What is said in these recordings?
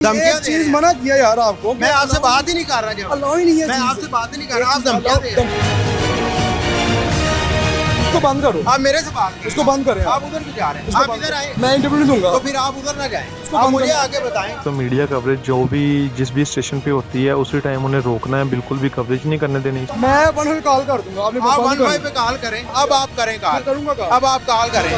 धमकियां एक चीज मना किया यार आपको। मैं आपसे बात ही नहीं कर रहा जब अलाउ ही नहीं है। मैं आपसे बात ही नहीं कर रहा, आप धमकियां दे रहे हैं। इसको बंद करो। आप मेरे से बात करें, इसको बंद करें। आप उधर क्यों जा रहे हैं? इसको आप बंद इधर आए मैं इंटरव्यू नहीं दूंगा। तो फिर आप उधर ना जाएं। इसको आप बंद मुझे करें। आगे बताएं। तो मीडिया कवरेज जो भी जिस भी स्टेशन पे होती है उसी टाइम उन्हें रोकना है, बिल्कुल भी कवरेज नहीं करने देनी। मैं 1 पे कॉल कर दूंगा। आपने आप बंद 1 कर पे कॉल करें। अब आप करें मैं कॉल, करूंगा कॉल। अब आप कॉल करें।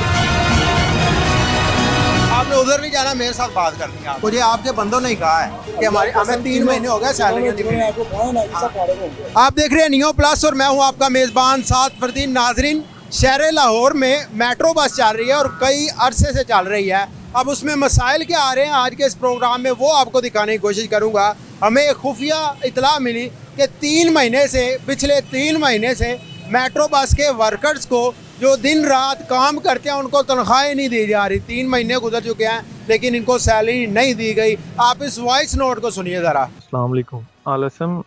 आपने उधर नहीं जाना, मेरे साथ बात करनी है। मुझे आपके बंदों ने कहा है कि हमें 3 महीने हो गए सैलरी नहीं मिली। आपको कहा ना ये सब फाड़े होंगे। आप देख रहे हैं नियो प्लस और मैं हूं आपका मेज़बान साद फरदीन। नाजरीन, शहर लाहौर में मेट्रो बस चल रही है और कई अरसे से चल रही है। अब उसमें मसाइल क्या आ रहे हैं आज के इस प्रोग्राम में वो आपको दिखाने की कोशिश करूंगा। हमें एक खुफिया इतला मिली कि 3 महीने से, पिछले 3 महीने से मेट्रो बस के वर्कर्स को जो दिन रात काम करते हैं उनको तनख्वाहें नहीं दी जा रही। 3 महीने गुजर चुके हैं लेकिन इनको सैलरी नहीं दी गई। आप इस वॉइस नोट को सुनिए ज़रा। अस्सलाम वालेकुम आलम,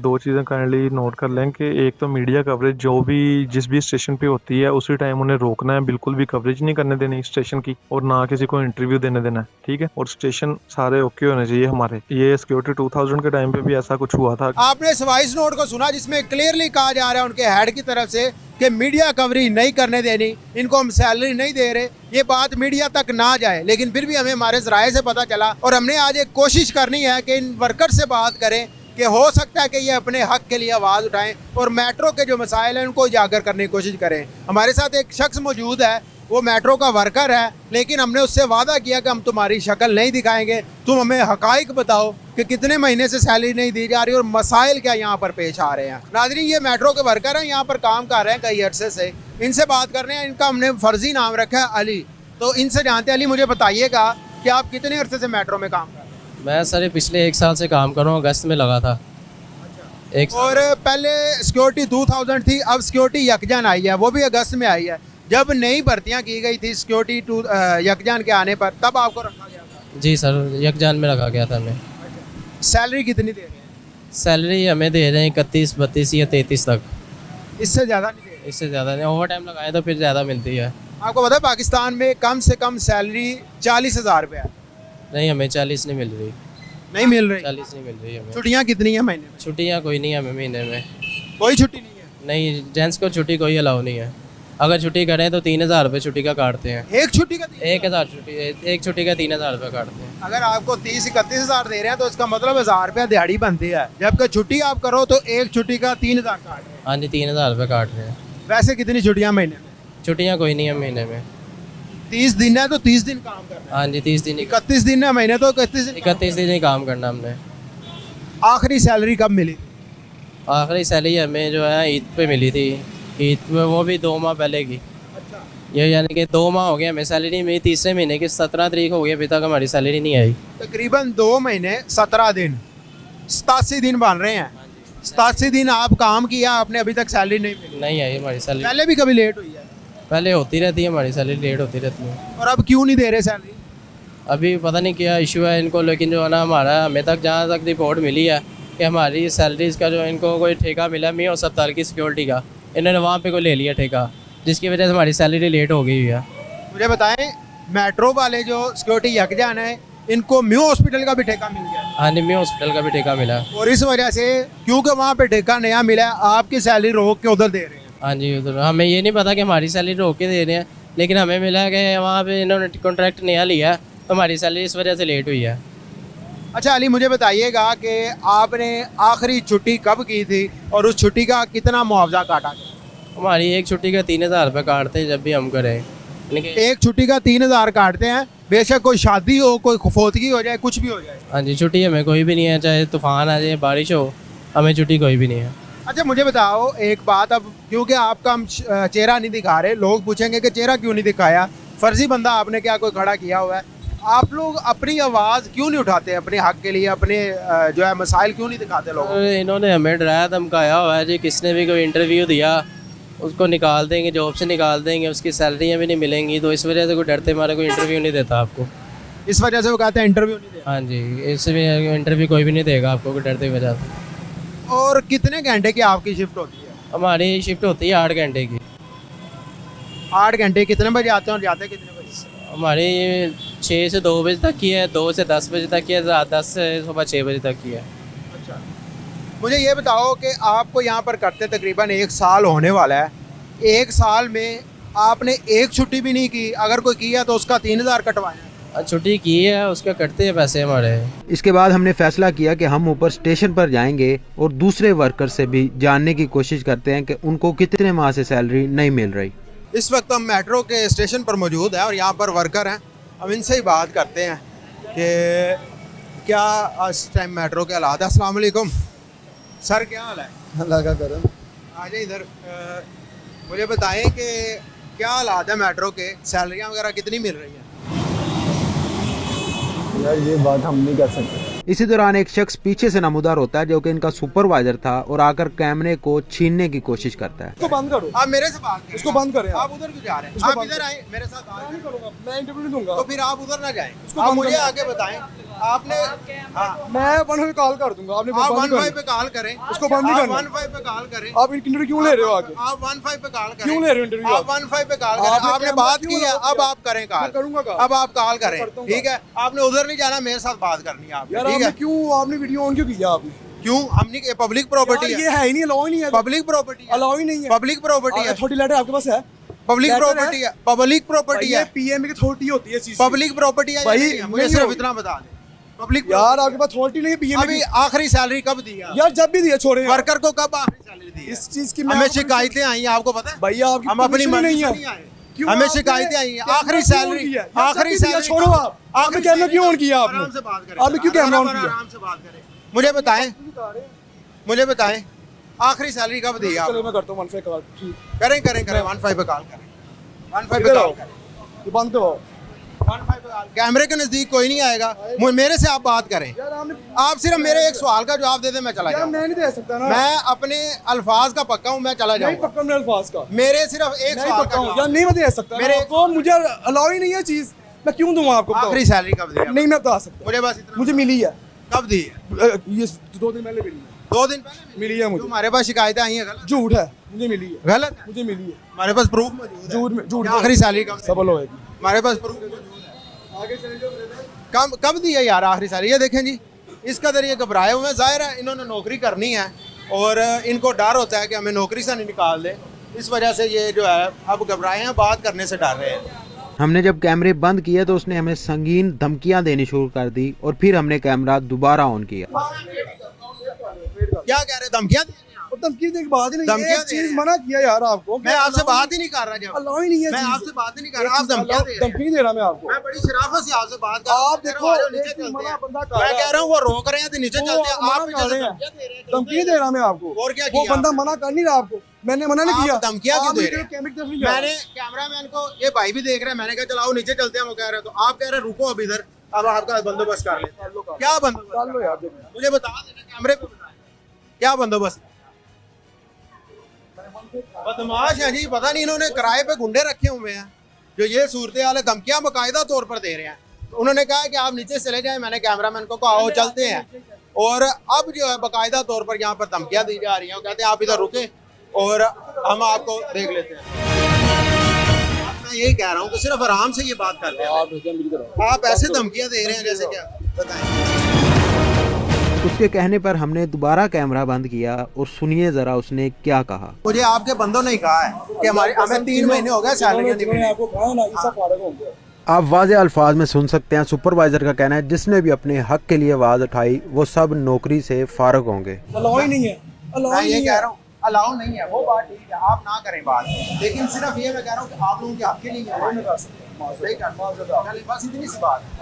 2 चीज़ें काइंडली नोट कर लें कि एक तो मीडिया कवरेज जो भी जिस भी स्टेशन पे होती है उसी टाइम उन्हें रोकना है, बिल्कुल भी कवरेज नहीं करने देनी स्टेशन की और ना किसी को इंटरव्यू देने देना है, ठीक है। और स्टेशन सारे ओके होने चाहिए हमारे। ये सिक्योरिटी 2000 के टाइम पे भी ऐसा कुछ हुआ था। आपने इस वॉइस नोट को सुना जिसमें क्लियरली कहा जा रहा है उनके हेड की तरफ से कि मीडिया कवरेज नहीं करने देनी, इनको हम सैलरी नहीं दे रहे। ये बात मीडिया तक ना जाए, लेकिन फिर भी हमें हमारे ज़राए से पता चला और हमने आज एक कोशिश करनी है कि इन वर्कर से बात करें कि हो सकता है कि ये अपने हक के लिए आवाज़ उठाएं और मेट्रो के जो मसाइल हैं उनको उजागर करने की कोशिश करें। हमारे साथ एक शख्स मौजूद है, वो मेट्रो का वर्कर है, लेकिन हमने उससे वादा किया कि हम तुम्हारी शक्ल नहीं दिखाएंगे, तुम हमें हकाइक बताओ कि कितने महीने से सैलरी नहीं दी जा रही और मसाइल क्या यहाँ पर पेश आ रहे हैं। नाज़रीन, ये मेट्रो के वर्कर हैं, यहाँ पर काम कर रहे हैं कई अरसे से। इनसे बात कर रहे हैं। इनका हमने फर्जी नाम रखा है अली। तो इनसे जानते हैं। अली, मुझे बताइएगा कि आप कितने अरसे से मेट्रो में काम कर रहे हैं? मैं सर पिछले 1 साल से काम कर रहा हूँ, अगस्त में लगा था। और पहले सिक्योरिटी 2000 थी, अब सिक्योरिटी यकजान आई है, वो भी अगस्त में आई है। जब नई भर्तियां की गई थी सिक्योरिटी यकजान के आने पर, तब आपको रखा गया था? जी सर, यकजान में रखा गया था हमें। सैलरी कितनी दे रहे हैं? सैलरी हमें दे रहे हैं 31, 32 या 33 तक। इससे ज़्यादा नहीं दे रहे? इससे ज़्यादा नहीं, ओवर टाइम लगाए तो फिर ज़्यादा मिलती है। आपको पता है पाकिस्तान में कम से कम सैलरी 40,000 रुपये है। नहीं, हमें 40 नहीं मिल रही। नहीं मिल रही? 40 नहीं मिल रही हमें। छुट्टियाँ कितनी हैं महीने में? छुट्टियाँ कोई नहीं है हमें महीने में। कोई छुट्टी नहीं है? नहीं, जेंट्स को छुट्टी कोई अलाउ नहीं है। अगर छुट्टी करें तो 3000 रुपये छुट्टी का काटते हैं। एक छुट्टी का 1000 छुट्टी, एक छुट्टी का 3000 रुपये काटते हैं। अगर आपको 30-31,000 दे रहे हैं तो इसका मतलब 1000 रुपया दिहाड़ी बनती है। जबकि छुट्टी आप करो तो एक छुट्टी का 3000 काट रहे हैं। हाँ जी, 3000 रुपये काट रहे हैं। वैसे कितनी छुट्टियाँ महीने में? छुट्टियाँ कोई नहीं है महीने में। 30 दिन है तो 30 दिन काम करना है। हाँ जी, 30 दिन 31 दिन है महीने तो 31 दिन। 31 दिन ही काम करना हमने। आखिरी सैलरी कब मिली? आखिरी सैलरी हमें जो है ईद पे मिली थी। ईद पे, वो भी 2 माह पहले की। अच्छा। ये यानी कि 2 माह हो गए हमें सैलरी मिली। तीसरे महीने की 17 तारीख हो गई, अभी तक हमारी सैलरी नहीं आई। तकरीबन 2 महीने 17 दिन, 87 दिन बन रहे हैं। 87 दिन आप काम किया, आपने अभी तक सैलरी नहीं मिली। नहीं आई हमारी सैलरी। पहले भी कभी लेट हुई है? पहले होती रहती है हमारी सैलरी, लेट होती रहती है। और अब क्यों नहीं दे रहे सैलरी? अभी पता नहीं क्या इशू है इनको, लेकिन जो है ना हमारा, हमें तक जहाँ तक रिपोर्ट मिली है कि हमारी सैलरीज का जो इनको कोई ठेका मिला मियाँ अस्पताल की सिक्योरिटी का, इन्होंने वहाँ पे कोई ले लिया ठेका, जिसकी वजह से हमारी सैलरी लेट हो गई है। मुझे बताएं, मेट्रो वाले जो सिक्योरिटी यकजान है, इनको म्यू हॉस्पिटल का भी ठेका मिल गया है। हाँ, निम्मी हॉस्पिटल का भी ठेका मिला। और इस वजह से क्योंकि वहाँ पे ठेका नया मिला है, आपकी सैलरी रोक के उधर दे रहे हैं। हाँ जी, उधर हमें ये नहीं पता कि हमारी सैलरी रोक के दे रहे हैं, लेकिन हमें मिला कि वहाँ पे इन्होंने कॉन्ट्रैक्ट नया लिया है, तो हमारी सैलरी इस वजह से लेट हुई है। अच्छा अली, मुझे बताइएगा कि आपने आखिरी छुट्टी कब की थी और उस छुट्टी का कितना मुआवजा काटा गया? हमारी एक छुट्टी का 3000 रुपये काटते हैं जब भी हम करें, लेकिन एक छुट्टी का 3000 काटते हैं, बेशक कोई शादी हो, कोई खफोतगी हो जाए, कुछ भी हो जाए। हाँ जी, छुट्टी हमें कोई भी नहीं है, चाहे तूफान आ जाए, बारिश हो, हमें छुट्टी कोई भी नहीं है। अच्छा मुझे बताओ एक बात, अब क्योंकि आपका हम चेहरा नहीं दिखा रहे, लोग पूछेंगे कि चेहरा क्यों नहीं दिखाया, फर्जी बंदा आपने क्या कोई खड़ा किया हुआ है? आप लोग अपनी आवाज़ क्यों नहीं उठाते अपने हक के लिए, अपने जो है मसाइल क्यों नहीं दिखाते लोगों को? इन्होंने हमें डराया धमकाया हुआ है जी, किसने भी कोई इंटरव्यू दिया उसको निकाल देंगे, जॉब से निकाल देंगे, उसकी सैलरियाँ भी नहीं मिलेंगी, तो इस वजह से कोई डरते हमारे कोई इंटरव्यू नहीं देता आपको। इस वजह से वो कहते हैं इंटरव्यू नहीं दे। हाँ जी, इसमें इंटरव्यू कोई भी नहीं देगा आपको कोई डरते की वजह से। और कितने घंटे की आपकी शिफ्ट होती है? हमारी शिफ्ट होती है 8 घंटे की। 8 घंटे। कितने बजे आते हैं और जाते हैं कितने बजे? हमारी 6 से 2 बजे तक की है, 2 से 10 बजे तक की है, रात 10 से सुबह 6 बजे तक की है। अच्छा, मुझे ये बताओ कि आपको यहाँ पर करते तकरीबन 1 साल होने वाला है। 1 साल में आपने एक छुट्टी भी नहीं की, अगर कोई किया तो उसका 3000 कटवाया। छुट्टी की है, उसका कटते हैं पैसे हमारे। इसके बाद हमने फैसला किया कि हम ऊपर स्टेशन पर जाएंगे और दूसरे वर्कर से भी जानने की कोशिश करते हैं कि उनको कितने माह से सैलरी नहीं मिल रही। इस वक्त हम मेट्रो के स्टेशन पर मौजूद हैं और यहाँ पर वर्कर हैं। हम इनसे ही बात करते हैं कि क्या इस टाइम मेट्रो के हालात हैं। अस्सलाम वालेकुम सर, क्या हाल है? अल्लाह का करम। आ जाए इधर। मुझे बताएं कि क्या हालात है मेट्रो के, सैलरियाँ वगैरह कितनी मिल रही हैं? यार ये बात हम नहीं कर सकते। इसी दौरान एक शख्स पीछे से नमूदार होता है जो कि इनका सुपरवाइजर था और आकर कैमरे को छीनने की कोशिश करता है। इसको बंद करो। आप मेरे से बात करें। इसको बंद करें। आप उधर क्यों जा रहे हैं? इसको आप बंद इधर करो। आए मेरे साथ मैं नहीं आए। करूँगा, मैं इंटरव्यू नहीं दूंगा। तो फिर आप उधर ना जाएं। इसको आप बंद मुझे करो। आगे बताएं। आपने हाँ, मैं 15 कॉल कर दूंगा। आपने आप बंद 15 करो। पे कॉल करें। इसको बंद नहीं आप करना। 15 पे कॉल करें। आप इंटरव्यू क्यों ले रहे हो आगे? आप 15 पे कॉल करें। क्यों ले रहे हो इंटरव्यू? आप 15 पे कॉल करें। आपने आपने कैमरा बात क्यों की है, लगा अब दिया? आप करें मैं कॉल। करूंगा कॉल। अब आप कॉल करें, करता हूँ ठीक है? आपने उधर नहीं जाना, मेरे साथ बात करनी है आपने, यार ठीक आपने है? क्यों आपने वीडियो ऑन क्यों किया आपने? क्यों? हमने पब्लिक प्रॉपर्टी यार है। ये है ही नहीं, अलाउ ही नहीं है। पब्लिक प्रॉपर्टी है। अलाउ ही नहीं है। पब्लिक प्रॉपर्टी है। अथॉरिटी लेटर आपके पास है? पब्लिक लेटर प्रॉपर्टी है। पब्लिक प्रॉपर्टी ये है। पीएम की अथॉरिटी होती है चीज। पब्लिक प्रॉपर्टी है। भाई, नहीं है, मुझे नहीं सिर्फ होगी। इतना बता दें। पब्लिक यार आपके पास अथॉरिटी नहीं है पीएम अभी की। आखिरी सैलरी कब दी है? यार जब भी दिया छोड़े। वर्कर को कब आखिरी सैलरी दी है? इस चीज की मैं हमें आपको- शिकायतें आई हैं, आपको पता है? भैया आपकी हम अपनी permission ही मर्जी नहीं से है। नहीं आए। क्यों हमें आपने शिकायतें आई हैं। कैमरा आखिरी क्यों ऑन सैलरी, किया? यार आखिरी जब भी दिया सैलरी छोड़ो आप। आपने कैमरा क्यों ऑन किया आपने? आराम से बात करें। आपने क्यों कैमरा ऑन आराम किया? आराम से बात करें। मुझे बताएं, मुझे बताएं आखिरी सैलरी कब दी है चलो आप? मैं करता हूँ 15 कॉल। ठीक। करें करें करें 15 पे कॉल करें। 15 पे इधर कॉल आओ। करें। ये बंद करो। 15 पे कॉल। कैमरे के नजदीक कोई नहीं आएगा। मेरे से आप बात करें। यार आपने आप सिर्फ मेरे एक सवाल का जवाब दे दें, मैं चला यार जाऊँ। मैं नहीं दे सकता ना। मैं अपने अल्फाज का पक्का हूँ, मैं चला नहीं जाऊँगा। पक्का मेरे अल्फाज का। मेरे सिर्फ एक नहीं सवाल पक्का का हूँ। यार जवाब। नहीं मैं दे सकता। मेरे- आपको मुझे अलाउ ही नहीं है चीज। मैं क्यों दूंगा आपको? बताओ। आखिरी सैलरी कब दी है? नहीं मैं बता सकता। मुझे बस इतना। मुझे मिली है। कब दी है? ये 2 दिन पहले मिली है। 2 दिन पहले मिली है मुझे। हमारे पास शिकायतें आई हैं, गलत झूठ है। मुझे मिली है। गलत है। मुझे मिली है। हमारे पास प्रूफ मौजूद है। झूठ कि आखिरी सैलरी कब दी? सबल होएगी। हमारे पास प्रूफ मौजूद है। कब दी है यार आखिरी सैलरी? ये देखें जी, इस कदर ये घबराए हुए हैं। जाहिर है इन्होंने नौकरी करनी है और इनको डर होता है कि हमें नौकरी से नहीं निकाल दे। इस वजह से ये जो है अब घबराए हैं, बात करने से डर रहे हैं। हमने जब कैमरे बंद किए तो उसने हमें संगीन धमकियां देनी शुरू कर दी और फिर हमने कैमरा दोबारा ऑन किया। क्या कह रहे? धमकियां दे रहे हैं आप? और धमकी देने की बात ही नहीं। धमकियां एक दे रहे चीज हैं। मना किया यार आपको। मैं आपसे बात ही नहीं कर रहा जब। अलाउ ही नहीं है मैं चीज। आपसे बात ही नहीं कर रहा, आप धमकियां दे रहे हैं। धमकी नहीं दे रहा मैं आपको। मैं बड़ी शराफत से आपसे बात कर रहा हूं। आप कह रहा देखो, हूं, आ जाओ, नीचे एक चलते मना हैं। बंदा कर मैं रहा कह है। रहा हूँ वो रोक रहे हैं तो नीचे वो चलते हैं। मना आप कर पीछे से रहे हैं। धमकियां दे रहे हैं। धमकी नहीं दे रहा मैं आपको। और क्या वो किया बंदा आपने? मना कर नहीं रहा आपको। मैंने मना नहीं आप किया। धमकियां क्यों आप दे मुझे रहे हैं? कैमरे की तरफ नहीं जा रहे। मैंने कैमरामैन को, ये भाई भी देख रहे हैं, मैंने कहा चलाओ नीचे चलते हैं, वो कह रहे हैं। तो आप कह रहे हैं रुको अब इधर, अब आपका बंदोबस्त कर लेते हैं। क्या बंदोबस्त? डाल लो यार देखो। मुझे बता देना, कैमरे पे बताएं क्या बंदोबस्त? बदमाश है जी, पता नहीं इन्होंने किराए पे गुंडे रखे हुए हैं जो ये सूरत हाल है, धमकियां बाकायदा तौर पर दे रहे हैं। तो उन्होंने कहा कि आप नीचे चले जाएं, मैंने कैमरामैन को कहा आओ चलते हैं। और अब जो है बाकायदा तौर पर यहाँ पर धमकियां दी जा रही हैं। वो कहते हैं आप इधर रुके और हम आपको देख लेते हैं। मैं यही कह रहा हूँ कि सिर्फ आराम से ये बात करते हैं। आप ऐसे धमकियां दे रहे हैं जैसे क्या, बताएं। उसके कहने पर हमने दोबारा कैमरा बंद किया और सुनिए जरा उसने क्या कहा। मुझे आपके बंदों ने ही कहा है कि हमें 3 महीने हो गए सैलरी नहीं मिली। आपको कहा ना ये सब फारग हो गया। आप वाज़े अल्फाज में सुन सकते हैं सुपरवाइजर का कहना है जिसने भी अपने हक के लिए आवाज़ उठाई वो सब नौकरी से फारग होंगे। अलाउ ही नहीं है। अलाउ मैं ही ये नहीं कह है। रहा हूँ अलाउ नहीं है, वो बात ठीक है, आप ना करें बात, लेकिन सिर्फ ये मैं कह रहा हूँ कि आप लोगों के हक के लिए नहीं कर सकते। नहीं करना। चलिए, बस इतनी सी बात है।